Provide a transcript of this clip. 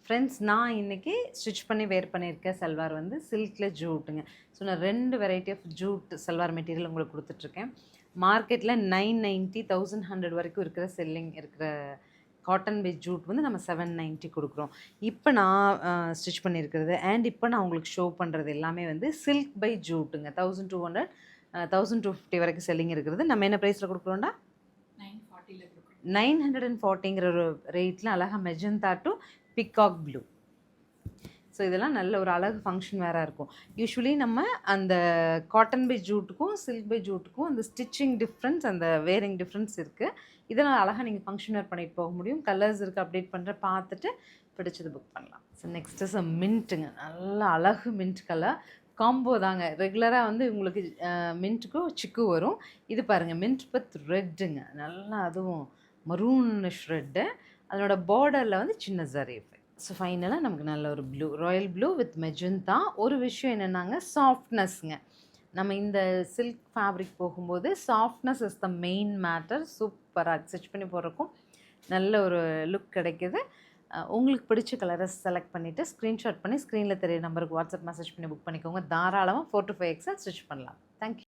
Friends, நான் இன்றைக்கி stitch பண்ணி வேர் பண்ணியிருக்கேன் சல்வார் வந்து சில்கில் ஜூட்டுங்க. ஸோ நான் 2 variety of jute salwar material உங்களுக்கு கொடுத்துட்ருக்கேன். மார்க்கெட்டில் 990 1100 வரைக்கும் இருக்கிற செல்லிங் இருக்கிற காட்டன் பேஸ் ஜூட் வந்து நம்ம 790 கொடுக்குறோம். இப்போ நான் ஸ்டிச் பண்ணியிருக்கிறது அண்ட் இப்போ நான் உங்களுக்கு ஷோ பண்ணுறது எல்லாமே வந்து சில்க் பை ஜூட்டுங்க. 1200 1250 வரைக்கும் செல்லிங் இருக்கிறது. நம்ம என்ன ப்ரைஸில் கொடுக்குறோம்டா? 940ங்கிற ஒரு ரேட்டில் அழகாக magenta to peacock blue. So இதெல்லாம் நல்ல ஒரு அழகு ஃபங்க்ஷன் வேறாக இருக்கும். யூஸ்வலி நம்ம அந்த காட்டன் பை ஜூட்டுக்கும் சில்க் பை ஜூட்டுக்கும் அந்த ஸ்டிச்சிங் டிஃப்ரென்ஸ், அந்த வேரிங் டிஃப்ரென்ஸ் இருக்குது. இதெல்லாம் அழகாக நீங்கள் ஃபங்க்ஷன் வேர் பண்ணிட்டு போக முடியும். கலர்ஸ் இருக்குது, அப்டேட் பண்ணுற பார்த்துட்டு பிடிச்சது புக் பண்ணலாம். ஸோ நெக்ஸ்ட் இஸ் மின்ட்டுங்க. நல்ல அழகு மின்ட் கலர் காம்போ தாங்க. ரெகுலராக வந்து உங்களுக்கு மின்ட்டுக்கும் சிக்கு வரும். இது பாருங்கள், மின்ட் பத் ரெட்டுங்க. நல்லா அதுவும் மரூனிஷ் ரெட்டு. அதனோட பார்டரில் வந்து சின்ன ஜரி எஃபெக்ட். ஸோ ஃபைனலாக நமக்கு நல்ல ஒரு blue, Royal blue with magenta. ஒரு விஷயம் என்னென்னாங்க, சாஃப்ட்னஸ்ங்க. நம்ம இந்த சில்க் ஃபேப்ரிக் போகும்போது softness is the main matter. சூப்பராக ஸ்டிச் பண்ணி போடுறக்கும் நல்ல ஒரு லுக் கிடைக்கிது. உங்களுக்கு பிடிச்ச கலரை செலக்ட் பண்ணிவிட்டு ஸ்க்ரீன்ஷாட் பண்ணி ஸ்க்ரீனில் தெரிய நம்பருக்கு வாட்ஸ்அப் மெசேஜ் பண்ணி புக் பண்ணிக்கோங்க. தாராளமாக 4 to 5 XL ஸ்டிச் பண்ணலாம். தேங்க்யூ.